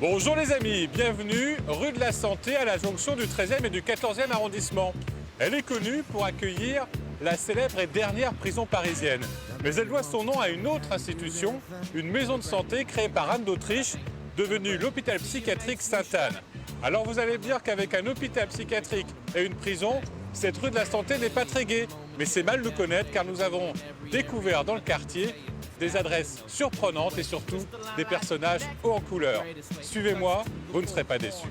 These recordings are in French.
Bonjour les amis, bienvenue rue de la Santé à la jonction du 13e et du 14e arrondissement. Elle est connue pour accueillir la célèbre et dernière prison parisienne. Mais elle doit son nom à une autre institution, une maison de santé créée par Anne d'Autriche, devenue l'hôpital psychiatrique Sainte-Anne. Alors vous allez me dire qu'avec un hôpital psychiatrique et une prison, cette rue de la Santé n'est pas très gaie. Mais c'est mal de connaître car nous avons découvert dans le quartier des adresses surprenantes et surtout des personnages hauts en couleur. Suivez-moi, vous ne serez pas déçus.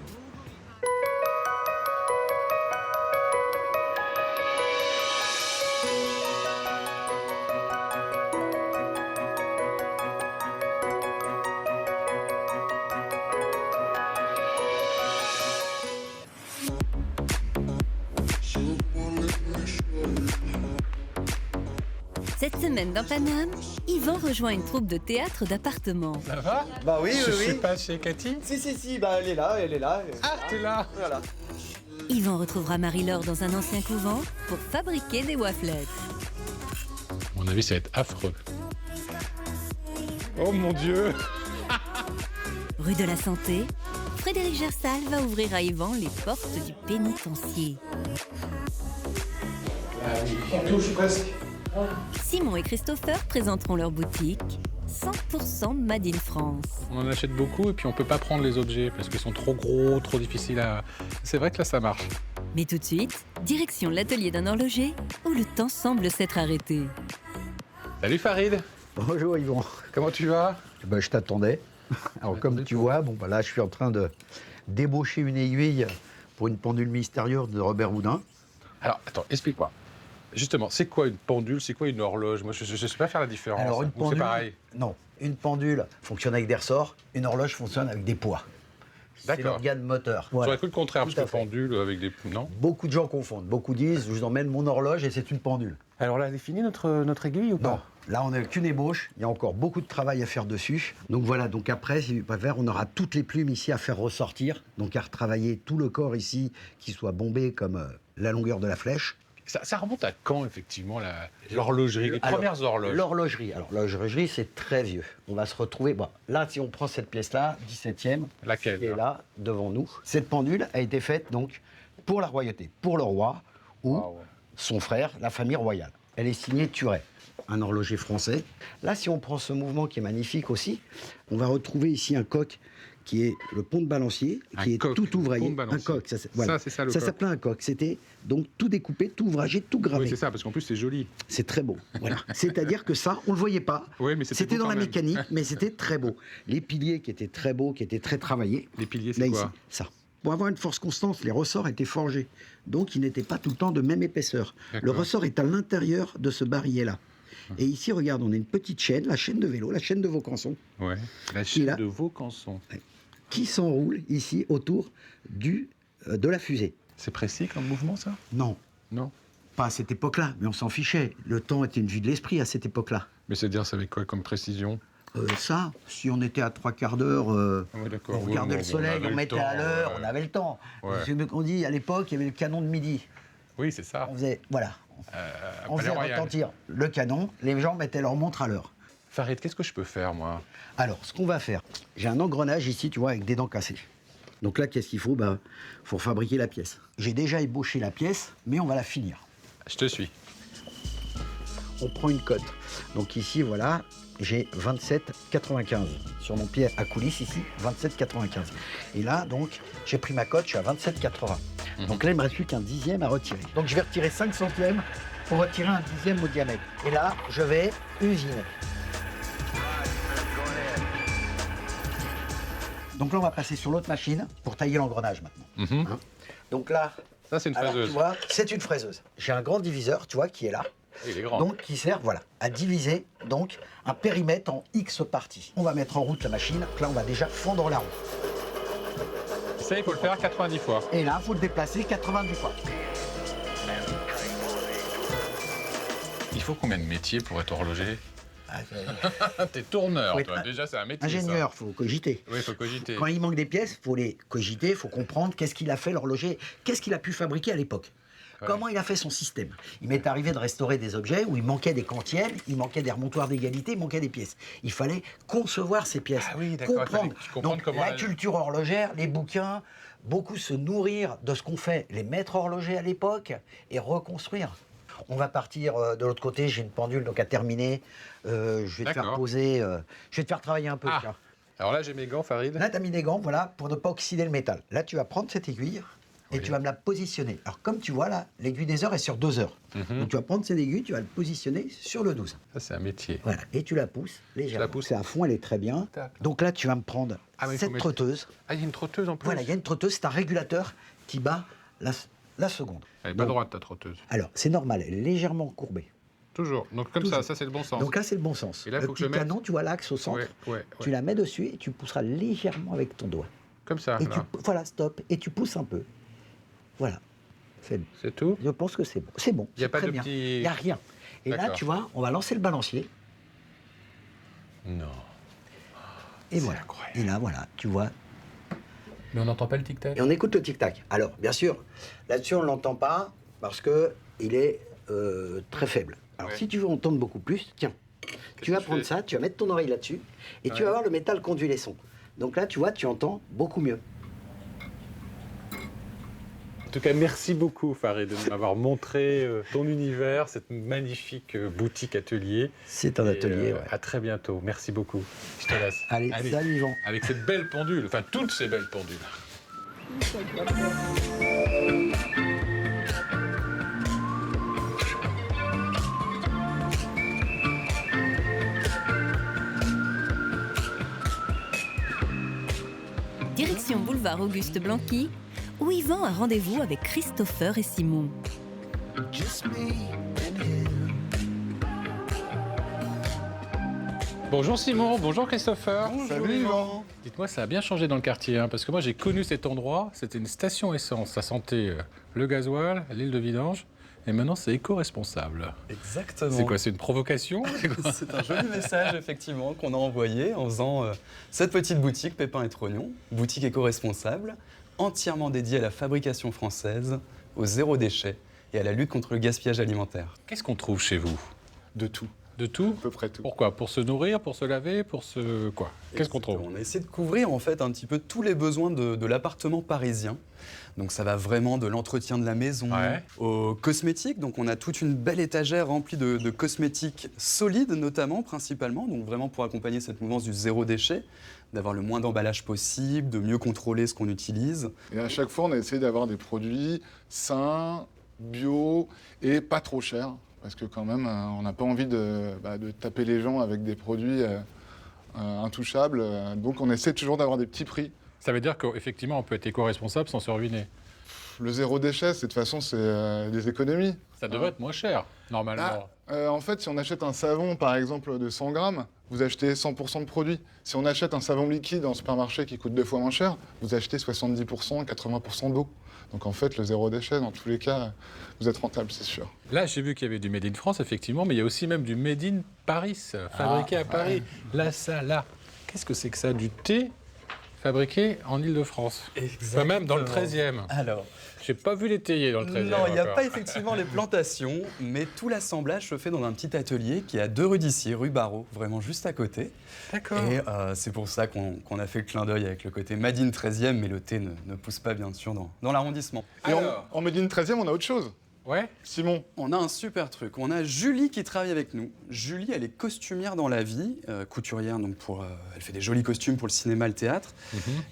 Cette semaine dans Paname, Yvan rejoint une troupe de théâtre d'appartements. Ça va? Bah oui, Je oui, suis oui. pas chez Cathy? Si, bah elle est là. Ah, t'es là? Voilà. Yvan retrouvera Marie-Laure dans un ancien couvent pour fabriquer des waflettes. À mon avis, ça va être affreux. Oh mon Dieu! Rue de la Santé, Frédéric Gersal va ouvrir à Yvan les portes du pénitencier. On touche presque. Simon et Christopher présenteront leur boutique 100% Made in France. On en achète beaucoup et puis on peut pas prendre les objets parce qu'ils sont trop gros, trop difficiles à... C'est vrai que là, ça marche. Mais tout de suite, direction l'atelier d'un horloger où le temps semble s'être arrêté. Salut Farid! Bonjour Yvan. Comment tu vas? Ben, je t'attendais. Alors comme tu vois, là je suis en train de débaucher une aiguille pour une pendule mystérieuse de Robert Houdin. Alors, attends, explique-moi. Justement, c'est quoi une pendule? C'est quoi une horloge? Moi, je sais pas faire la différence. Alors une Ou pendule, c'est pareil? non, une pendule fonctionne avec des ressorts, une horloge fonctionne avec des poids. C'est D'accord. l'organe moteur. J'aurais cru le contraire, Tout parce à que fait. pendule avec des... Non? Beaucoup de gens confondent. Beaucoup disent, je vous emmène mon horloge et c'est une pendule. Alors là, elle est finie notre aiguille ou Non, là on n'a qu'une ébauche, il y a encore beaucoup de travail à faire dessus. Donc voilà, donc après, si tu préfères, on aura toutes les plumes ici à faire ressortir. Donc à retravailler tout le corps ici, qui soit bombé comme la longueur de la flèche. Ça remonte à quand, effectivement, l'horlogerie, les Alors, premières horloges? L'horlogerie. Alors, l'horlogerie, c'est très vieux. On va se retrouver... Bon, là, si on prend cette pièce-là, 17e, Laquelle? qui est là, devant nous. Cette pendule a été faite, donc, pour la royauté, pour le roi ou Waouh. son frère, la famille royale. Elle est signée Turet, un horloger français. Là, si on prend ce mouvement qui est magnifique aussi, on va retrouver ici un coq qui est le pont de balancier, Un qui est coq, tout le ouvragé. pont de balancier. Un coq, voilà. Ça, c'est ça, le Ça coq. s'appelait un coq. C'était donc tout découpé, tout ouvragé, tout gravé. Oui, c'est ça, parce qu'en plus, c'est joli. C'est très beau. Voilà. C'est-à-dire que ça, on le voyait pas. Oui, mais c'était C'était beau dans quand la même. mécanique, mais c'était très beau. Les piliers qui étaient très beaux, qui étaient très travaillés. Les piliers, Là, c'est quoi? ici, ça. Pour avoir une force constante, les ressorts étaient forgés. Donc, ils n'étaient pas tout le temps de même épaisseur. Le D'accord. ressort est à l'intérieur de ce barillet-là. Et ici, regarde, on a une petite chaîne, la chaîne de vélo, la chaîne de Vaucanson, Ouais. La chaîne là. de Vaucanson. qui s'enroule ici autour de la fusée. C'est précis comme mouvement, ça? Non, Non. pas à cette époque-là, mais on s'en fichait. Le temps était une vue de l'esprit à cette époque-là. Mais c'est-à-dire, ça avec quoi comme précision? Ça, si on était à 3/4 d'heure, Ouais, d'accord. on Oui, regardait bon, le soleil, avait on le mettait temps, à l'heure, ouais. on avait le temps. Ouais. On dit, à l'époque, il y avait le canon de midi. Oui, c'est ça. On faisait, voilà, on Palais faisait Royal. retentir le canon, les gens mettaient leur montre à l'heure. Farid, qu'est-ce que je peux faire, moi? Alors, ce qu'on va faire, j'ai un engrenage ici, tu vois, avec des dents cassées. Donc là, qu'est-ce qu'il faut? Faut fabriquer la pièce. J'ai déjà ébauché la pièce, mais on va la finir. Je te suis. On prend une cote. Donc ici, voilà, j'ai 27,95 sur mon pied à coulisse ici, 27,95. Et là, donc, j'ai pris ma cote, je suis à 27,80. Donc là, il me reste plus qu'un dixième à retirer. Donc je vais retirer 5 centièmes pour retirer un dixième au diamètre. Et là, je vais usiner. Donc là, on va passer sur l'autre machine pour tailler l'engrenage maintenant. Mhm. Hein. Donc là, Ça, c'est une alors, fraiseuse. tu vois, c'est une fraiseuse. J'ai un grand diviseur, tu vois, qui est là. Il est grand. Donc, qui sert, voilà, à diviser donc un périmètre en X parties. On va mettre en route la machine. Donc là, on va déjà fondre la roue. Ça, il faut le faire 90 fois. Et là, il faut le déplacer 90 fois. Il faut combien de métiers pour être horloger? Ah, T'es tourneur, Faut toi. être Déjà, c'est un métier, ingénieur, il faut cogiter. ça. Oui, il faut cogiter. Quand il manque des pièces, il faut les cogiter, il faut comprendre qu'est-ce qu'il a fait l'horloger, qu'est-ce qu'il a pu fabriquer à l'époque. Comment il a fait son système? Il m'est arrivé de restaurer des objets où il manquait des cantielles, il manquait des remontoirs d'égalité, il manquait des pièces. Il fallait concevoir ces pièces, Ah oui, d'accord, il fallait comprendre. comprendre Donc comment la elle- culture horlogère, les bouquins, beaucoup se nourrir de ce qu'ont fait les maîtres horlogers à l'époque et reconstruire. On va partir de l'autre côté, j'ai une pendule donc à terminer. Je vais te faire D'accord. poser, je vais te faire travailler un peu. Ah. Tiens. Alors là, j'ai mes gants, Farid. Là, tu as mis des gants, voilà, pour ne pas oxyder le métal. Là, tu vas prendre cette aiguille et Oui. tu vas me la positionner. Alors, comme tu vois, là, l'aiguille des heures est sur 2 heures. Mhm. Donc, tu vas prendre cette aiguille, tu vas le positionner sur le 12. Ça, c'est un métier. Voilà, et tu la pousses légèrement. la pousse. C'est à fond, elle est très bien. D'accord. Donc là, tu vas me prendre Ah, mais il faut cette mettre- trotteuse. Ah, il y a une trotteuse en plus. Voilà, il y a une trotteuse, c'est un régulateur qui bat la seconde. Elle est pas Donc, droite, ta trotteuse. Alors, c'est normal, elle est légèrement courbée. Toujours. Donc comme Toujours. ça c'est le bon sens. Donc là, c'est le bon sens. Et là, le faut que je petit mette- canon, tu vois l'axe au centre. Ouais. Tu la mets dessus et tu pousseras légèrement avec ton doigt. Comme ça, Et là. voilà, stop. Et tu pousses un peu. Voilà. C'est tout. Je pense que c'est bon. C'est bon. Il y a c'est pas très de bien. petit- Il n'y a rien. Et là, D'accord. tu vois, on va lancer le balancier. Non. Et voilà. incroyable. Et là, voilà, tu vois. Mais on n'entend pas le tic-tac. Et on écoute le tic-tac. Alors, bien sûr, là-dessus, on ne l'entend pas parce qu'il est très faible. Alors, Ouais. si tu veux entendre beaucoup plus, tiens, tu vas que je prendre fais ça, tu vas mettre ton oreille là-dessus, et tu Ouais. vas voir le métal conduit les sons. Donc là, tu vois, tu entends beaucoup mieux. En tout cas, merci beaucoup, Farid, de m'avoir montré ton univers, cette magnifique boutique atelier. C'est un Et, atelier, ouais. À très bientôt. Merci beaucoup. Je te laisse. Allez, salut Yvan. Avec cette belle pendule, enfin toutes ces belles pendules. Direction boulevard Auguste Blanqui, où Yvan a rendez-vous avec Christopher et Simon. Bonjour Simon, bonjour Christopher. Salut Yvan. Dites-moi, ça a bien changé dans le quartier, hein, parce que moi j'ai connu cet endroit, c'était une station essence, ça sentait le gasoil, l'île de vidange, et maintenant c'est éco-responsable. Exactement. C'est quoi, c'est une provocation? C'est quoi C'est un joli message, effectivement, qu'on a envoyé en faisant cette petite boutique Pépin et Trognon, boutique éco-responsable, entièrement dédiée à la fabrication française, au zéro déchet et à la lutte contre le gaspillage alimentaire. Qu'est-ce qu'on trouve chez vous? De tout, De tout? à peu près tout. Pourquoi? Pour se nourrir, pour se laver, pour se... quoi? Qu'est-ce qu'on trouve? On a essayé de couvrir en fait un petit peu tous les besoins de l'appartement parisien. Donc ça va vraiment de l'entretien de la maison Ouais. aux cosmétiques. Donc on a toute une belle étagère remplie de cosmétiques solides notamment, principalement. Donc vraiment pour accompagner cette mouvance du zéro déchet, d'avoir le moins d'emballage possible, de mieux contrôler ce qu'on utilise. Et à chaque fois, on a essayé d'avoir des produits sains, bio et pas trop chers. Parce que quand même, on n'a pas envie de taper les gens avec des produits intouchables. Donc on essaie toujours d'avoir des petits prix. Ça veut dire qu'effectivement on peut être éco-responsable sans se ruiner. Le zéro déchet, de toute façon, c'est des économies. Ça devrait être moins cher, normalement. En fait, si on achète un savon, par exemple, de 100 grammes, vous achetez 100% de produit. Si on achète un savon liquide en supermarché qui coûte 2 fois moins cher, vous achetez 70%, 80% d'eau. Donc en fait, le zéro déchet, dans tous les cas, vous êtes rentable, c'est sûr. Là, j'ai vu qu'il y avait du Made in France, effectivement, mais il y a aussi même du Made in Paris, fabriqué à Paris. Là, ça, là. Qu'est-ce que c'est que ça? Du thé fabriqué en Ile-de-France. Enfin, même dans le 13e. Alors, J'ai pas vu les théiers dans le 13e. non, il n'y a encore. pas effectivement les plantations, mais tout l'assemblage se fait dans un petit atelier qui est à 2 rue d'Ici, rue Barrault, vraiment juste à côté. D'accord. Et c'est pour ça qu'on a fait le clin d'œil avec le côté Made in 13e, mais le thé ne pousse pas bien sûr dans l'arrondissement. Et Alors. en Made in 13e, on a autre chose. Ouais. Simon, On a un super truc. On a Julie qui travaille avec nous. Julie, elle est costumière dans la vie, couturière, donc elle fait des jolis costumes pour le cinéma, le théâtre.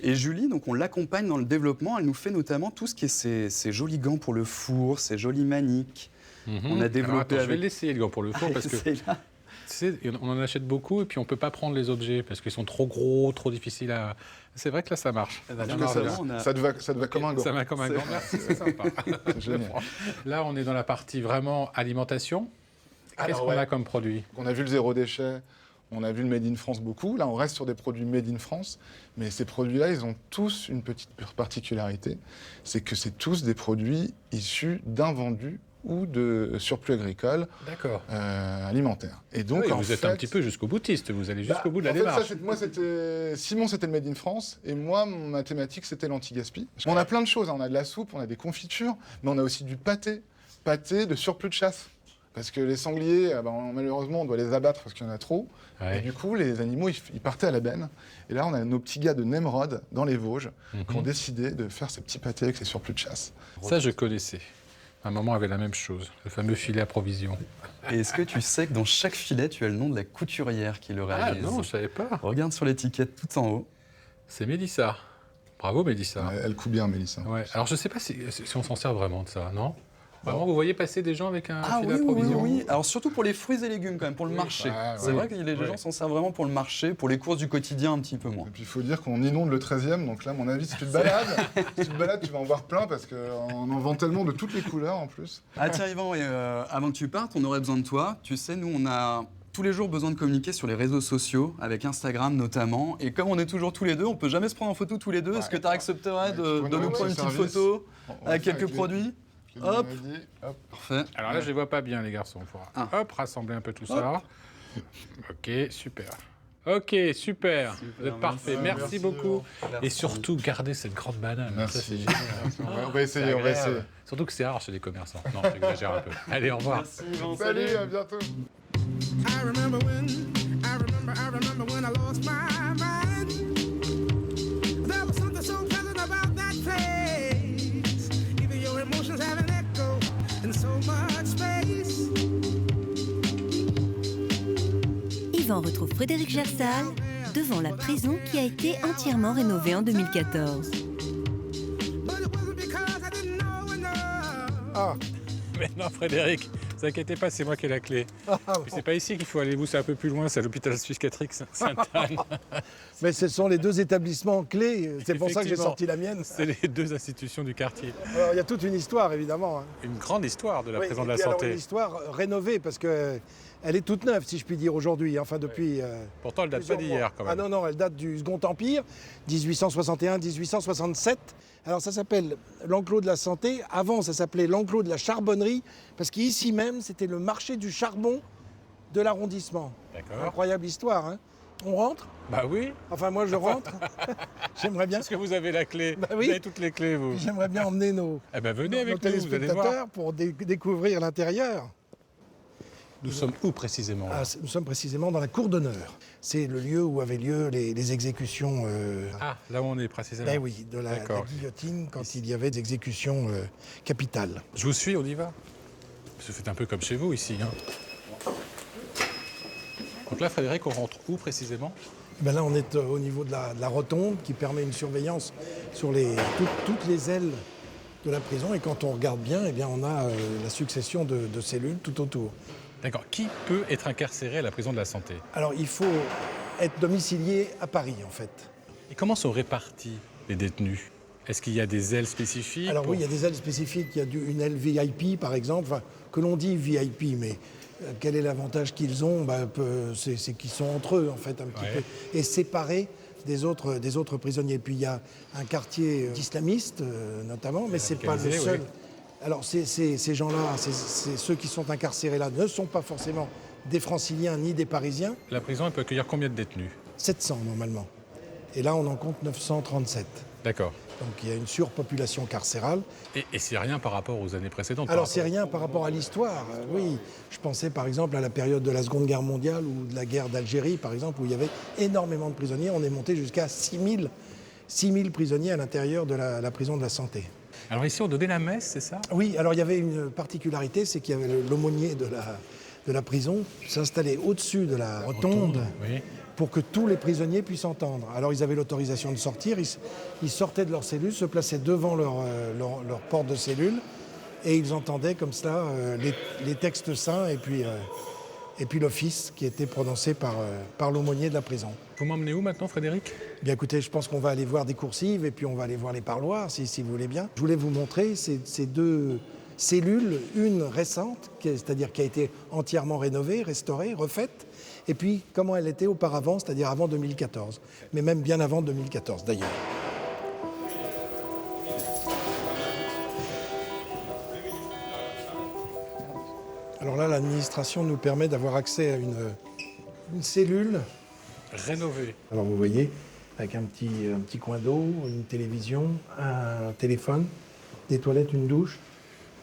Et Julie, donc on l'accompagne dans le développement. Elle nous fait notamment tout ce qui est ces jolis gants pour le four, ces jolies maniques. On a développé Alors, attends, je vais avec- l'essayer, le gant pour le four, parce que C'est là. tu sais, on en achète beaucoup et puis on peut pas prendre les objets parce qu'ils sont trop gros, trop difficiles à. C'est vrai que là, ça marche. Eh ben, en là, tout cas, vraiment, on a- ça te va comme un gant. Ça va comme un gant. Merci, c'est sympa. C'est génial. Là, on est dans la partie vraiment alimentation. Qu'est-ce Alors, qu'on ouais. a comme produit? On a vu le zéro déchet, on a vu le Made in France beaucoup. Là, on reste sur des produits Made in France. Mais ces produits-là, ils ont tous une petite particularité. C'est que c'est tous des produits issus d'invendus ou de surplus agricole D'accord. alimentaire. Et donc, Oui, en vous êtes fait, un petit peu jusqu'au boutiste, vous allez jusqu'au bah, bout de la en fait, démarche. ça, moi, Simon, c'était le Made in France, et moi, ma thématique, c'était l'anti-gaspi. On a plein de choses, hein. On a de la soupe, on a des confitures, mais on a aussi du pâté. pâté de surplus de chasse. Parce que les sangliers, malheureusement, on doit les abattre parce qu'il y en a trop. Ouais. Et du coup, les animaux, ils partaient à la benne. Et là, on a nos petits gars de Nemrod, dans les Vosges, qui ont décidé de faire ces petits pâtés avec ces surplus de chasse. Ça, je connaissais. Ma maman avait la même chose, le fameux filet à provision. Et est-ce que tu sais que dans chaque filet, tu as le nom de la couturière qui le réalise? non, je savais pas. Regarde sur l'étiquette tout en haut. C'est Mélissa. Bravo, Mélissa. Elle coud bien, Mélissa. Ouais. Alors, je sais pas si on s'en sert vraiment de ça, non? Vraiment, vous voyez passer des gens avec un Ah filet oui, à oui, provision? oui. Alors surtout pour les fruits et légumes quand même, pour le marché. bah, C'est ouais. vrai que les gens s'en servent vraiment pour le marché, pour les courses du quotidien un petit peu moins. Et puis il faut dire qu'on inonde le 13e, donc là, à mon avis, si tu te balades, tu vas en voir plein parce qu'on en vend tellement de toutes les couleurs en plus. Ah tiens Yvan, et, avant que tu partes, on aurait besoin de toi. Tu sais, nous on a tous les jours besoin de communiquer sur les réseaux sociaux, avec Instagram notamment. Et comme on est toujours tous les deux, on peut jamais se prendre en photo tous les deux. Est-ce que tu accepterais de Ouais, nous prendre une petite photo avec quelques produits? Hop. Hop. Parfait. Alors là, je les vois pas bien, les garçons. Il faudra hop, rassembler un peu tout ça. Ok, super. Ok, super. Vous êtes parfait. Merci beaucoup. Et surtout, gardez cette grande banane. Merci. Ça, c'est génial. On va essayer, on va essayer. Surtout que c'est rare chez les commerçants. Non, j'exagère un peu. Allez, au revoir. Merci Yvan, Salut, à bientôt. I remember when I lost my mind. There was something so pleasant about that place. Even your emotions have an echo in so much space. Yvan retrouve Frédéric Gersal devant la prison qui a été entièrement rénovée en 2014. But it wasn't because I didn't know enough. Mais non, Frédéric, ne vous inquiétez pas, c'est moi qui ai la clé. Puis c'est pas ici qu'il faut aller, vous, c'est un peu plus loin, c'est à l'hôpital psychiatrique Sainte-Anne. Mais ce sont les deux établissements clés, c'est pour ça que j'ai Effectivement. sorti la mienne. C'est les deux institutions du quartier. Alors, il y a toute une histoire, évidemment. Hein. Une grande histoire de la Oui, prison et de la puis alors, santé. une histoire rénovée, parce qu'elle est toute neuve, si je puis dire, aujourd'hui. Enfin, depuis... Pourtant, elle date pas plusieurs d'hier, mois. quand même. Ah non, elle date du Second Empire, 1861-1867. Alors ça s'appelle l'enclos de la santé. Avant, ça s'appelait l'enclos de la charbonnerie, parce qu'ici même, c'était le marché du charbon de l'arrondissement. D'accord. Incroyable histoire, hein. On rentre? Bah oui, Enfin, moi, je rentre. J'aimerais bien, parce que vous avez la clé. Bah oui. Vous avez toutes les clés, vous. j'aimerais bien emmener nos Eh ben venez avec nous, vous allez voir. téléspectateurs pour découvrir l'intérieur. Nous sommes où précisément là Nous sommes précisément dans la cour d'honneur. C'est le lieu où avaient lieu les exécutions Ah, là où on est précisément. de la D'accord. guillotine quand il y avait des exécutions capitales. Je vous suis, on y va. Vous faites un peu comme chez vous ici. Hein. Donc là, Frédéric, on rentre où précisément? Ben là, on est au niveau de la rotonde qui permet une surveillance sur toutes les ailes de la prison. Et quand on regarde bien, eh bien, on a la succession de cellules tout autour. D'accord. Qui peut être incarcéré à la prison de la santé? Alors, il faut être domicilié à Paris, en fait. Et comment sont répartis les détenus? Est-ce qu'il y a des ailes spécifiques? Alors oui, il y a des ailes spécifiques. Il y a une aile VIP, par exemple, enfin, que l'on dit VIP, mais quel est l'avantage qu'ils ont? C'est qu'ils sont entre eux, en fait, un petit peu, et séparés des autres prisonniers. Puis il y a un quartier d'islamistes, notamment, mais c'est pas le Radicalisés, seul. oui. Alors ces gens-là, ceux qui sont incarcérés là, ne sont pas forcément des Franciliens ni des Parisiens. La prison, elle peut accueillir combien de détenus? 700 normalement. Et là, on en compte 937. D'accord. Donc il y a une surpopulation carcérale. Et c'est rien par rapport aux années précédentes? Alors par c'est rapport- rien par rapport à l'histoire, oui. Je pensais par exemple à la période de la Seconde Guerre mondiale ou de la guerre d'Algérie, par exemple, où il y avait énormément de prisonniers. On est monté jusqu'à 6000 prisonniers à l'intérieur de la prison de la santé. Alors ici, on donnait la messe, c'est ça? Oui, alors il y avait une particularité, c'est qu'il y avait l'aumônier de la prison s'installait au-dessus de la rotonde Oui. pour que tous les prisonniers puissent entendre. Alors ils avaient l'autorisation de sortir, ils sortaient de leur cellule, se plaçaient devant leur porte de cellule et ils entendaient comme cela les textes saints et puis l'office qui était prononcé par l'aumônier de la prison. Vous m'emmenez où maintenant, Frédéric? Bien écoutez, je pense qu'on va aller voir des coursives et puis on va aller voir les parloirs si vous voulez bien. Je voulais vous montrer ces deux cellules, une récente, c'est-à-dire qui a été entièrement rénovée, restaurée, refaite, et puis comment elle était auparavant, c'est-à-dire avant 2014, mais même bien avant 2014 d'ailleurs. Alors là, l'administration nous permet d'avoir accès à une cellule. Rénové. Alors vous voyez, avec un petit coin d'eau, une télévision, un téléphone, des toilettes, une douche.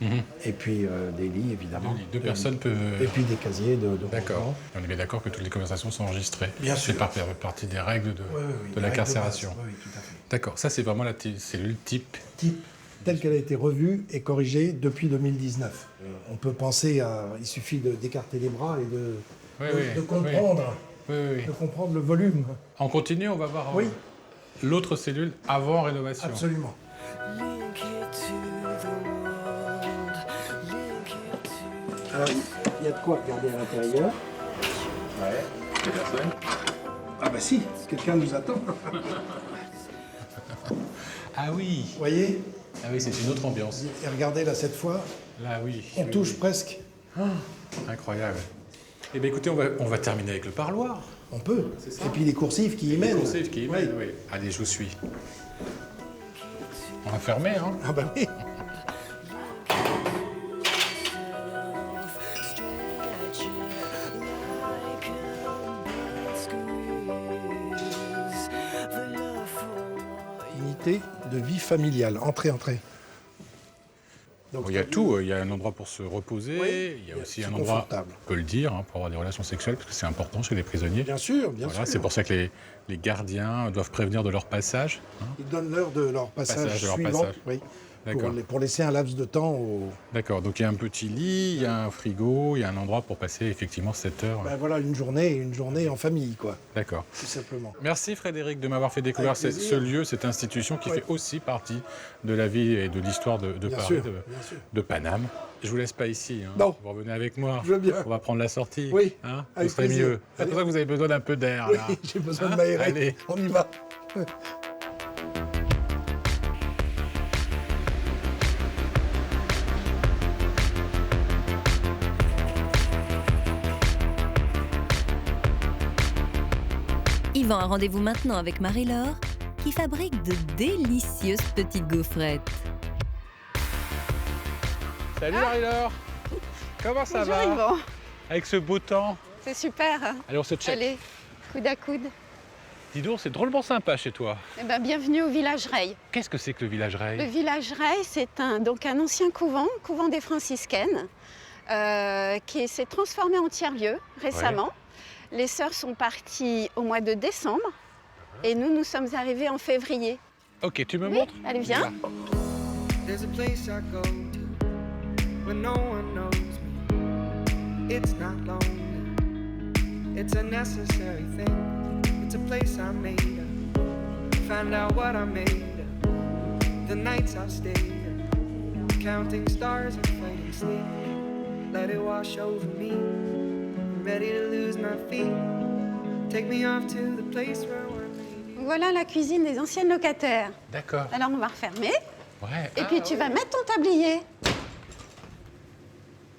Et puis des lits, évidemment. Deux personnes peuvent... Et puis des casiers de D'accord. rangement. On est bien d'accord que toutes les conversations sont enregistrées. Bien sûr. C'est partie des règles de des la règles carcération. base. Oui, tout à fait. D'accord, ça c'est vraiment la cellule type. Type, telle qu'elle a été revue et corrigée depuis 2019. On peut penser à... Il suffit d'écarter les bras et de comprendre, de comprendre le volume. On continue, on va voir Oui. l'autre cellule avant rénovation. Absolument. Alors, il y a de quoi regarder à l'intérieur. Ouais, personne. Ah bah si, quelqu'un nous attend. Ah oui. Vous voyez? Ah oui, c'est une autre ambiance. Et regardez là, cette fois, Là, oui. on touche presque. Incroyable. Eh bien écoutez, on va terminer avec le parloir. On peut. Et puis les coursives qui y Les mènent. coursives qui y mènent, oui. Allez, je vous suis. On va fermer, hein. Ah bah oui. Unité de vie familiale. Entrez, entrez. Donc, Il y a tout, il y a un endroit pour se reposer, Oui, il y a aussi c'est un endroit, confortable. on peut le dire, hein, pour avoir des relations sexuelles, parce que c'est important chez les prisonniers. Bien sûr, bien Voilà, sûr. c'est pour ça que les gardiens doivent prévenir de leur passage. Hein. Ils donnent l'heure de leur passage, De leur suivant. passage. Oui. D'accord. Pour laisser un laps de temps au... D'accord, donc il y a un petit lit, il y a un frigo, il y a un endroit pour passer effectivement 7 heures. Ben voilà, une journée en famille, quoi, D'accord. tout simplement. Merci Frédéric de m'avoir fait découvrir Avec plaisir. ce lieu, cette institution qui Oui. fait aussi partie de la vie et de l'histoire de Bien Paris, sûr, bien sûr. de Paname. Je vous laisse pas ici, hein. Non. Vous revenez avec moi. Je veux bien. On va prendre la sortie. Oui, Hein, ce avec serait plaisir. mieux. C'est Allez. pour ça que vous avez besoin d'un peu d'air. là. Oui, j'ai besoin Hein de m'aérer. Allez. On y va. Yvan a rendez-vous maintenant avec Marie-Laure, qui fabrique de délicieuses petites gaufrettes. Salut Marie-Laure. Comment ça Bonjour va Yvan, avec ce beau temps? c'est super. Allez, on se check. Allez, coude à coude. Dis donc, c'est drôlement sympa chez toi. Eh ben, bienvenue au village Reille. Qu'est-ce que c'est que le village Le Reille? village Reille, c'est un ancien couvent des franciscaines, qui s'est transformé en tiers-lieu récemment. Les sœurs sont parties au mois de décembre et nous sommes arrivés en février. Ok, tu me Oui, montres? allez, viens. There's a place I go to when no one knows me. It's not lonely, it's a necessary thing. It's a place I made up, find out what I made of. The nights I've stayed up, counting stars and fighting sleep. Let it wash over me, I'm ready to lose my feet. Take me off to the place where we're made. Voilà la cuisine des anciennes locataires. D'accord. Alors on va refermer Ouais. et puis tu vas mettre ton tablier.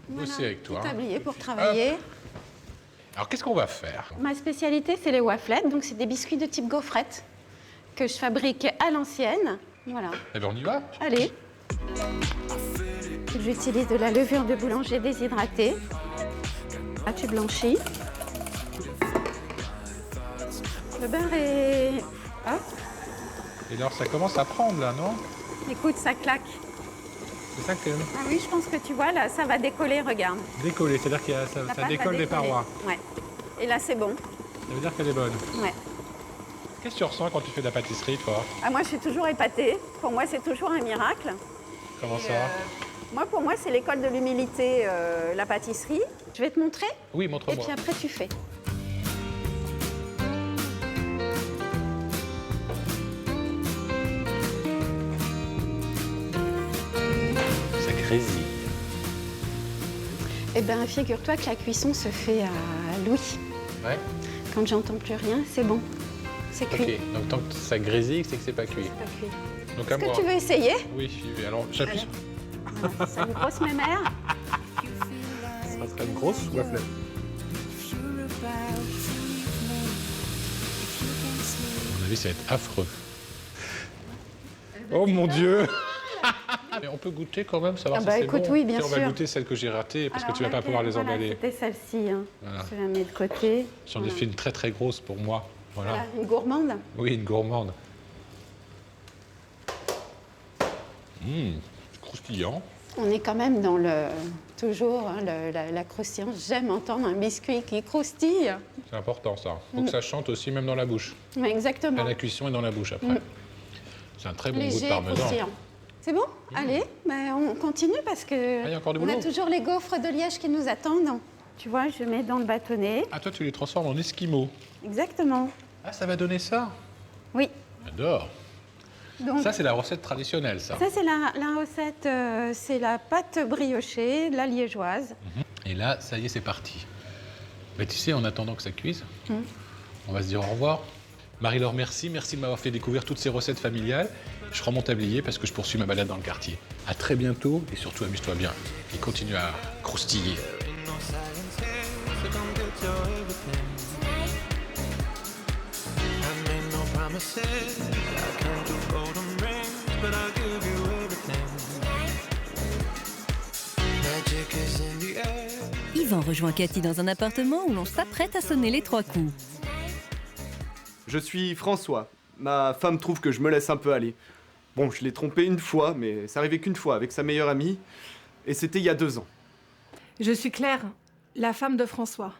Bosser avec toi, Petit hein. tablier pour travailler. Alors, qu'est-ce qu'on va faire? Ma spécialité, c'est les waflettes. Donc, c'est des biscuits de type gaufrette que je fabrique à l'ancienne. Voilà. Eh bien, on y va. Allez. J'utilise de la levure de boulanger déshydratée. Là, tu blanchis. Le beurre est... Hop. Et alors, ça commence à prendre, là, non? Écoute, ça claque. C'est ça que Ah oui, je pense que tu vois, là, ça va décoller, regarde. décoller, c'est-à-dire que La ça pâte va décolle des décoller. parois. Ouais. Et là, c'est bon. Ça veut dire qu'elle est bonne. Ouais. Qu'est-ce que tu ressens quand tu fais de la pâtisserie, toi? Ah, moi, je suis toujours épatée. Pour moi, c'est toujours un miracle. Comment Et, ça? Moi, pour moi, c'est l'école de l'humilité, la pâtisserie. Je vais te montrer Oui, et montre-moi. puis après, tu fais. Ça grésille. Eh bien, figure-toi que la cuisson se fait à Louis. Ouais. Quand j'entends plus rien, c'est bon. C'est cuit. Ok, donc tant que ça grésille, c'est que c'est pas cuit. C'est pas cuit. Donc à Est-ce moi. que tu veux essayer? Oui, j'y vais. Alors, j'appuie. Voilà. C'est une grosse mémère. Ça serait une grosse waflette. À mon avis, ça va être affreux. Oh mon Dieu! Mais on peut goûter quand même, savoir Ah si bah c'est écoute, bon. oui, bien Tiens, on va sûr. goûter celles que j'ai ratées parce Alors, que tu vas pas laquelle? pouvoir les Voilà, emballer. C'était celle-ci. Hein. Voilà. Je la mets de côté. J'en ai Voilà. fait une très très grosse pour moi. Voilà. Voilà, une gourmande. Oui, une gourmande. Croustillant. On est quand même dans toujours la croustillance. J'aime entendre un biscuit qui croustille. C'est important ça. Faut que ça chante aussi même dans la bouche. Ouais, exactement. À la cuisson et dans la bouche après. C'est un très bon goût de Léger, parmesan. croustillant. C'est bon? Allez, on continue parce que il y a encore du on a boulot. toujours les gaufres de Liège qui nous attendent. Tu vois, je mets dans le bâtonnet. Ah, toi, tu les transformes en esquimaux. Exactement. Ah, ça va donner ça? Oui. J'adore. Donc, Ça, c'est la recette traditionnelle, ça. ça, c'est la recette, c'est la pâte briochée, la liégeoise. Et là, ça y est, c'est parti. Mais tu sais, en attendant que ça cuise, on va se dire au revoir. Marie-Laure, merci. Merci de m'avoir fait découvrir toutes ces recettes familiales. Je rends mon tablier parce que je poursuis ma balade dans le quartier. À très bientôt et surtout, amuse-toi bien. Et continue à croustiller. Yvan rejoint Cathy dans un appartement où l'on s'apprête à sonner les 3 coups. Je suis François. Ma femme trouve que je me laisse un peu aller. Bon, je l'ai trompé une fois, mais ça arrivait qu'une fois avec sa meilleure amie. Et c'était il y a 2 ans. Je suis Claire, la femme de François.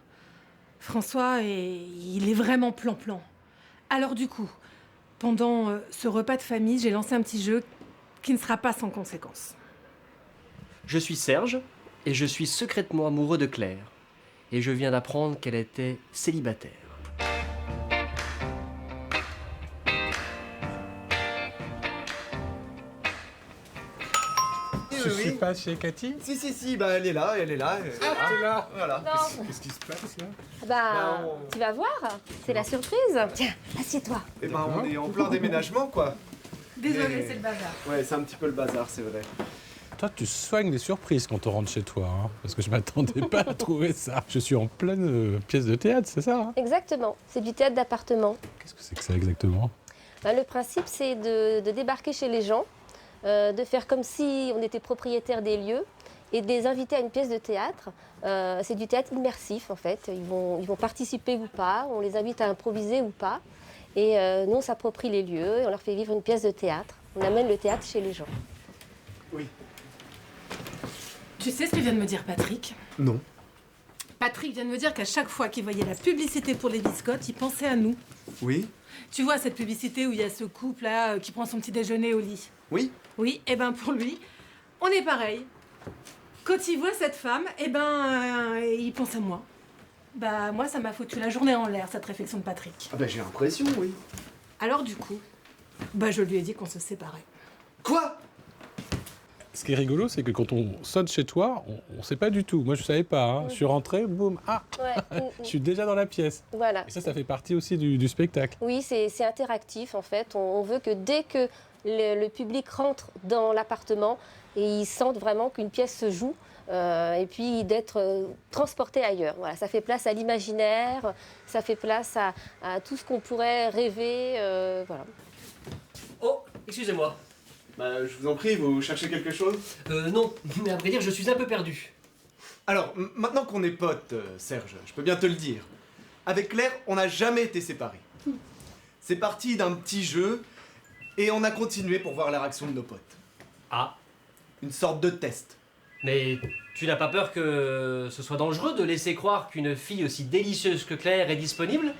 François, il est vraiment plan-plan. Alors du coup, pendant ce repas de famille, j'ai lancé un petit jeu qui ne sera pas sans conséquence. Je suis Serge et je suis secrètement amoureux de Claire. Et je viens d'apprendre qu'elle était célibataire. Je suis pas chez Cathy? Si, bah elle est là, elle est là. Ah, t'es là. Voilà. Qu'est-ce qui se passe là? Bah, tu vas voir, c'est la surprise. Tiens, assieds-toi. Et ben on est en plein déménagement, quoi. Désolée, c'est le bazar. Ouais, c'est un petit peu le bazar, c'est vrai. Toi, tu soignes les surprises quand on rentre chez toi, hein, parce que je m'attendais pas à trouver ça. Je suis en pleine pièce de théâtre, c'est ça, hein? Exactement, c'est du théâtre d'appartement. Qu'est-ce que c'est que ça exactement? Bah, le principe, c'est de débarquer chez les gens, de faire comme si on était propriétaire des lieux et de les inviter à une pièce de théâtre. C'est du théâtre immersif, en fait. Ils vont participer ou pas, on les invite à improviser ou pas. Et nous, on s'approprie les lieux et on leur fait vivre une pièce de théâtre. On amène le théâtre chez les gens. Oui. Tu sais ce que vient de me dire Patrick? Non. Patrick vient de me dire qu'à chaque fois qu'il voyait la publicité pour les biscottes, il pensait à nous. Oui. Tu vois cette publicité où il y a ce couple-là qui prend son petit déjeuner au lit? Oui. Oui, et ben pour lui, on est pareil. Quand il voit cette femme, il pense à moi. Bah moi, ça m'a foutu la journée en l'air, cette réflexion de Patrick. Ah bah j'ai l'impression, oui. Alors du coup, bah je lui ai dit qu'on se séparait. Quoi? Ce qui est rigolo, c'est que quand on sonne chez toi, on sait pas du tout. Moi, je savais pas. Hein. Je suis rentré, boum, je suis déjà dans la pièce. Voilà. Et ça fait partie aussi du spectacle. Oui, c'est interactif, en fait. On veut que dès que le public rentre dans l'appartement, et ils sentent vraiment qu'une pièce se joue, et puis d'être transporté ailleurs. Voilà, ça fait place à l'imaginaire, ça fait place à tout ce qu'on pourrait rêver. Voilà. Oh, excusez-moi. Bah je vous en prie, vous cherchez quelque chose? Non, mais à vrai dire, je suis un peu perdu. Alors, maintenant qu'on est potes, Serge, je peux bien te le dire. Avec Claire, on n'a jamais été séparés. C'est parti d'un petit jeu, et on a continué pour voir la réaction de nos potes. Ah. Une sorte de test. Mais tu n'as pas peur que ce soit dangereux de laisser croire qu'une fille aussi délicieuse que Claire est disponible?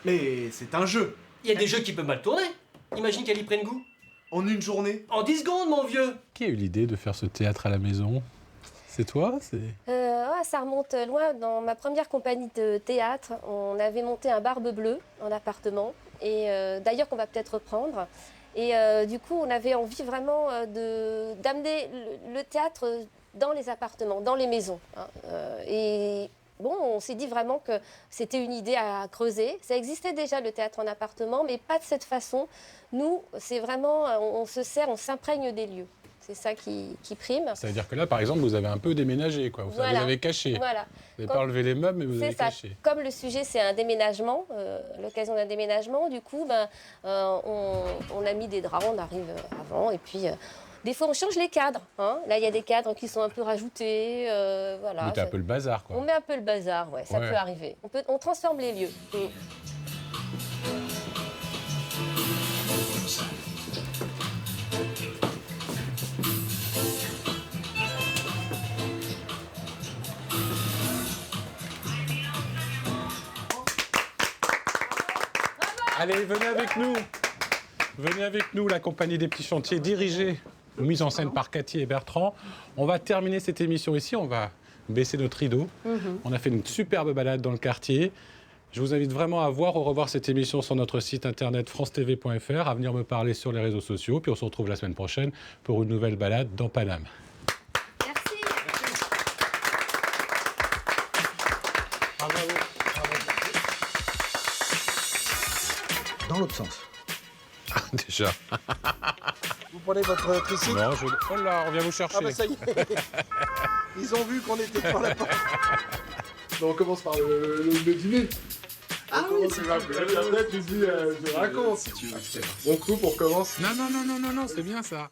Mais c'est un jeu. Il y a des jeux qui peuvent mal tourner. Imagine qu'elle y prenne goût. En une journée? En 10 secondes, mon vieux. Qui a eu l'idée de faire ce théâtre à la maison? C'est toi? Ça remonte loin. Dans ma première compagnie de théâtre, on avait monté un Barbe Bleue en appartement. Et d'ailleurs, qu'on va peut-être reprendre. Et du coup, on avait envie vraiment d'amener le théâtre dans les appartements, dans les maisons. Hein. Et bon, on s'est dit vraiment que c'était une idée à creuser. Ça existait déjà, le théâtre en appartement, mais pas de cette façon. Nous, c'est vraiment, on se sert, on s'imprègne des lieux. C'est ça qui prime. Ça veut dire que là, par exemple, vous avez un peu déménagé, quoi. Vous avez caché. Voilà. Vous n'avez pas enlevé les meubles, mais vous avez ça. caché. Comme le sujet, c'est un déménagement, l'occasion d'un déménagement, du coup, on a mis des draps, on arrive avant, et puis des fois, on change les cadres. Hein. Là, il y a des cadres qui sont un peu rajoutés, voilà. Vous mettez un peu le bazar, quoi. On met un peu le bazar, ouais, ça peut arriver. On transforme les lieux. Allez, venez avec nous. Venez avec nous, la compagnie des petits chantiers, dirigée, mise en scène par Cathy et Bertrand. On va terminer cette émission ici, on va baisser notre rideau. On a fait une superbe balade dans le quartier. Je vous invite vraiment à voir ou revoir cette émission sur notre site internet francetv.fr, à venir me parler sur les réseaux sociaux. Puis on se retrouve la semaine prochaine pour une nouvelle balade dans Paname. Merci. Dans l'autre sens. Déjà. Vous prenez votre tricycle? Non, oh là, on vient vous chercher. Ah bah ça y est. Ils ont vu qu'on était devant la porte. Donc on commence par le dîner. Ah oui, c'est vrai. Après, tu dis, je raconte. Si tu veux. Bon coup, on recommence. Non, c'est bien ça.